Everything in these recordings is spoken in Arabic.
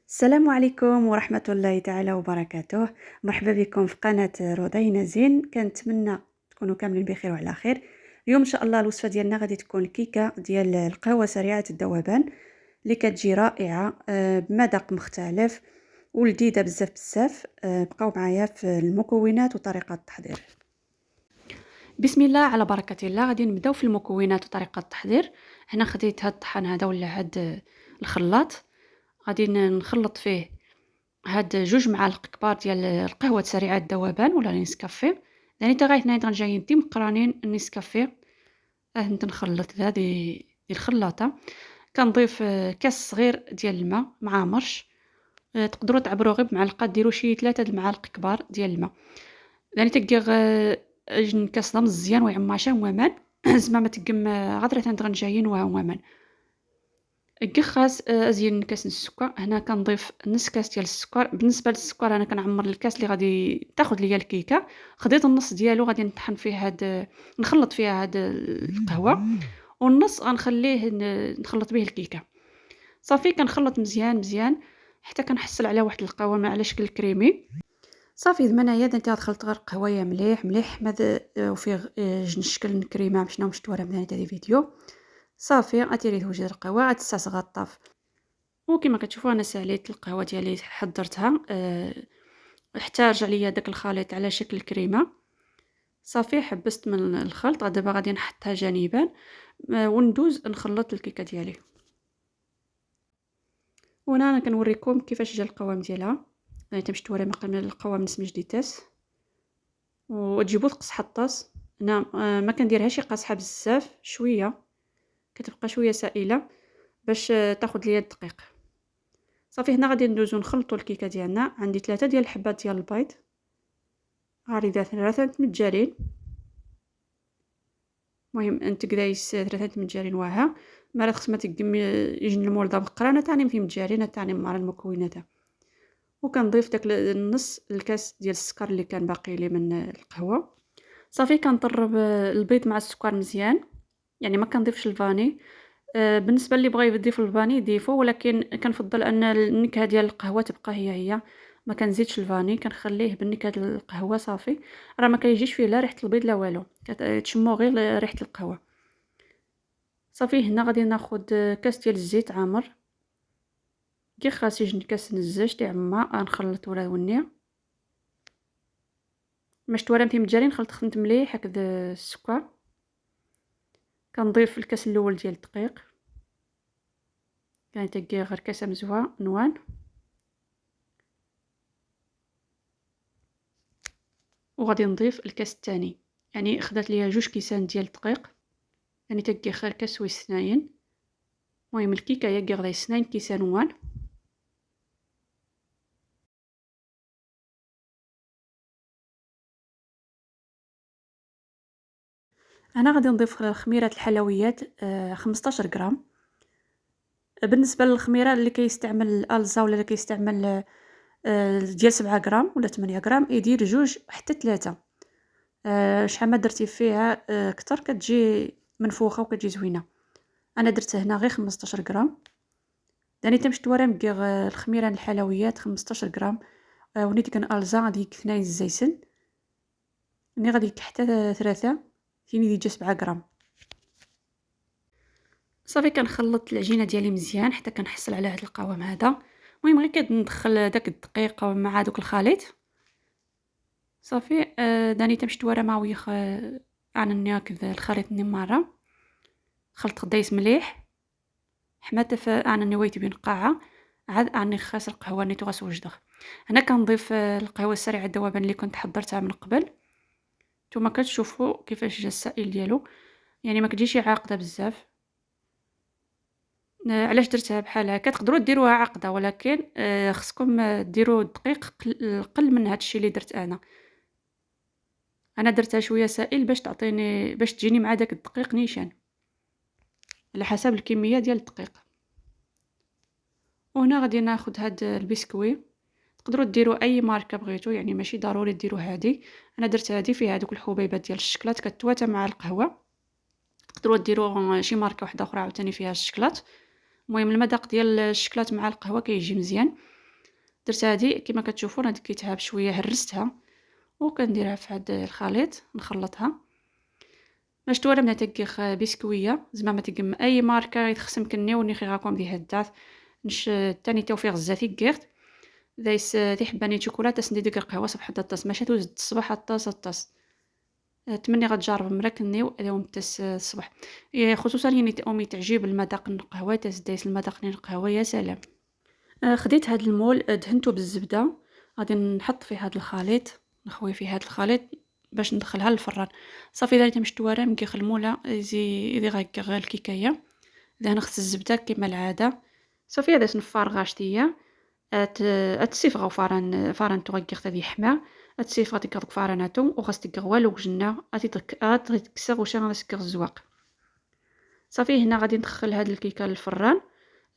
السلام عليكم ورحمة الله تعالى وبركاته. مرحبا بكم في قناة رودينا زين. كنتمنى تكونوا كاملين بخير وعلى خير. اليوم ان شاء الله الوصفة ديالنا غادي تكون كيكة ديال القهوة سريعة الذوبان اللي كتجي رائعة بمذاق مختلف ولذيذة بزاف بزاف. بقاو معايا في المكونات وطريقة التحضير. بسم الله على بركة الله. غادي نبداو في المكونات وطريقة التحضير. هنا خديت هاد الطحان هذا ولا هاد الخلاط، غادي نخلط فيه هاد 2 معالق كبار ديال القهوة سريعة الذوبان ولا نيسكافيه. يعني حتى غاية جايين ديما مقرانين النيسكافيه. نخلط هذه ديال الخلاطة. كنضيف كاس صغير ديال الماء مع مرش. تقدروا تعبروا غير بمعلقه، ديروا شي 3 المعالق كبار ديال الماء. يعني تدير كاس مزيان ويعماشا ومان زعما ما تقم غادرة غنجايين ومان كخاس ازين كاس السكر. هنا كنضيف نص كاس ديال السكر. بالنسبه للسكر انا كنعمر الكاس اللي غادي تاخذ ليا الكيكه. خديت النص ديالو غادي نطحن فيه نخلط فيها هاد القهوه، والنص غنخليه نخلط به الكيكه. صافي كنخلط مزيان مزيان حتى كنحصل على واحد القوام على شكل كريمي. صافي انايا درت غتخلط غير القهوه مليح مليح وفيه شكل الكريمه مشنا مشتوره من هذا الفيديو. صافي غتيري وجه القهوه غتستعصغ الطاف. وكما كتشوفوا انا ساليت القهوه ديالي حضرتها حتى رجع ليا داك الخليط على شكل كريمه. صافي حبست من الخلط. دابا غادي نحطها جانبا وندوز نخلط الكيكه ديالي. وهنا انا كنوريكم كيفاش جا القوام ديالها. يعني تمشتوره من القوام نسمج ديتاس وتجيبوا تقص حطاس. هنا ما كنديرهاش قاصحه بزاف، شويه كتبقى شويه سائله باش تاخذ ليا الدقيق. صافي هنا غادي ندوزو نخلطوا الكيكه ديالنا. عندي 3 ديال الحبات ديال البيض عريضات 3 متجارين. المهم انت كدايس 3 متجارين واها ما خص ما تقم يجن المولده بقرانه تاني في متجارين تاني مع المكونات. وكنضيف داك النص الكاس ديال السكر اللي كان باقي لي من القهوه. صافي كنطرب البيض مع السكر مزيان، يعني ما كنضيفش الفاني. بالنسبه اللي بغى يضيف الفاني يضيفو، ولكن كنفضل ان النكهه ديال القهوه تبقى هي. ما كنزيدش الفاني، كنخليه بالنكهه ديال القهوه. صافي راه ما كيجيش فيه لا ريحه البيض لا والو، كتشمو غير ريحه القهوه. صافي هنا غادي ناخذ كاس ديال الزيت عامر كي خاص يجي كاس نزاج تاع ما نخلط ولا ونيه مشت ورا متجاري نخلط مليح هكذا السكر. كنضيف الكاس الاول ديال الدقيق، كاين تاكي غير كاسه مزوه نوان. وغادي نضيف الكاس الثاني، يعني خدات ليا 2 كيسان ديال الدقيق، يعني تاكي غير كاس وسناين. المهم الكيكه هي غادي 2 كيسان نوان. انا غادي نضيف خميره الحلويات 15 غرام. بالنسبه للخميره اللي كيستعمل الالزا ولا اللي كيستعمل ديال 7 غرام ولا 8 غرام يدير 2 حتى 3. شحال ما درتي فيها كتر كتجي منفوخه وكتجي زوينه. انا درت هنا غير 15 غرام. داني تمشتوره مكيغ الخميره الحلويات 15 غرام. ونيت كان الزا غادي 2 الزيتون ني غادي حتى 3 فيني ديجا 7 غرام. صافي كنخلط العجينه ديالي مزيان حتى كنحصل على هذا القوام هذا. المهم غير كندخل داك الدقيق مع دوك الخليط. صافي داني تمشتوره مع ويخ عنني هكذا الخليط مره خلط دايس مليح حمات عنني ويت بين قاعه عاد عني خاص القهوه نيتو غسوجدغ. هنا كنضيف القهوه السريعه الذوبان اللي كنت حضرتها من قبل. نتوما كتشوفوا كيفاش جا السائل ديالو، يعني ما كتجيش عاقده بزاف. علاش درتها بحال هكا؟ تقدروا ديروها عاقده، ولكن خصكم ديروا الدقيق قل من هادشي اللي درت انا درتها شويه سائل باش تعطيني باش تجيني مع داك الدقيق نيشان على حسب الكميه ديال الدقيق. وهنا غادي ناخذ هاد البسكوي. تقدروا ديروا اي ماركه بغيتو، يعني ماشي ضروري ديروا هادي. انا درت هادي فيها هذوك الحبيبات ديال الشكلاط كتواتى مع القهوه. تقدروا ديروا شي ماركه واحده اخرى عاوتاني فيها الشكلاط. المهم المذاق ديال الشكلاط مع القهوه كيجي مزيان. درت هادي كما كتشوفوا انا دكيتها بشويه، هرستها وكنديرها في هذا الخليط نخلطها باش توالى من تكيخ بسكويه زعما ما تقم اي ماركه يتخصم كني وني خي غاكم دي هدات نش تاني توفيق الزاتي كيرت دايس دي حباني شوكولاته سندي ديك القهوه صبح الطاس ماشي توز الصباح الطاس تمني غتجرب مركني اليوم تاس الصباح خصوصا يعني امي تعجب المذاق القهوه تاس دايس المذاق القهوه يا سلام. خديت هاد المول دهنته بالزبده غادي نحط فيه هاد الخليط نخوي فيه هاد الخليط باش ندخلها للفران صافي داريت مشتواره مكيخ الموله يزي غير الكيكايه دهن خص الزبده كما العاده صافي هذا نفار غاشتيه اتسيفغ فران توغيخ تاع حمار اتسيفغ تكرك فراناتو وغاستك والو جنة تكسر وش غاسكر الزواق صافي هنا غادي ندخل هاد الكيكه للفران.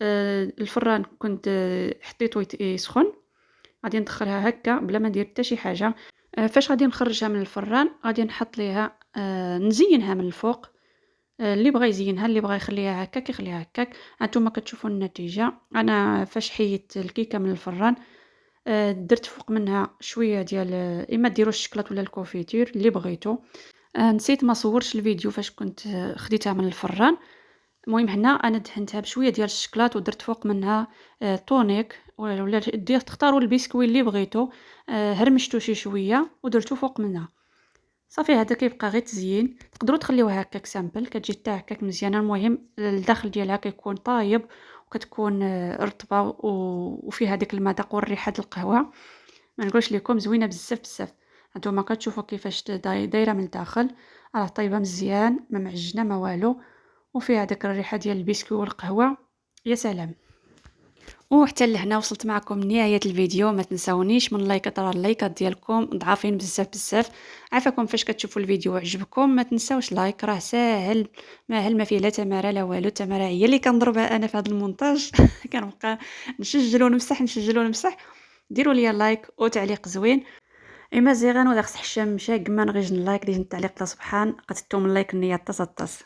الفران كنت حطيته يسخن غادي ندخلها هكا بلا ما ندير حتى شي حاجه. فاش غادي نخرجها من الفران غادي نحط ليها نزينها من الفوق. اللي بغى يزينها اللي بغى يخليها هكاك يخليها هكاك. هانتوما كتشوفوا النتيجه. انا فاش حيت الكيكه من الفران درت فوق منها شويه ديال اما ديروا الشكلاط ولا الكونفيتور اللي بغيتو. نسيت ما صورش الفيديو فاش كنت خديتها من الفران. المهم هنا انا دهنتها بشويه ديال الشكلاط ودرت فوق منها طونيك ولا دير تختاروا البسكوي اللي بغيتو. هرمشتو شي شويه ودرتو فوق منها صافي هذا كيبقى غير تزيين. تقدروا تخليوها هكاك سامبل كتجي حتى هكاك مزيانه. المهم الداخل ديالها كيكون طايب وكتكون رطبه وفيها ديك المذاق والريحه ديال القهوه. ما نقولش لكم زوينه بزاف بزاف. هانتوما كتشوفوا كيفاش دايره من الداخل راه طايبه مزيان ما معجنه ما والو وفيها داك الريحه ديال البسكوي والقهوه يا سلام. وحتى لهنا وصلت معكم نهايه الفيديو. ما تنساونيش من لايكات راه اللايكات ديالكم ضعافين بزاف بزاف. عافاكم فاش كتشوفوا الفيديو عجبكم ما تنساوش لايك راه ساهل ما فيه لا تماره لا والو. التماره هي اللي كنضربها انا في هذا المونتاج كنبقى نسجل ونمسح. ديروا لي لايك وتعليق زوين. اما زيغان ولا خص حشام مشى كما نغيج لايك ديج التعليق سبحان قتلتو من لايك النيه طاس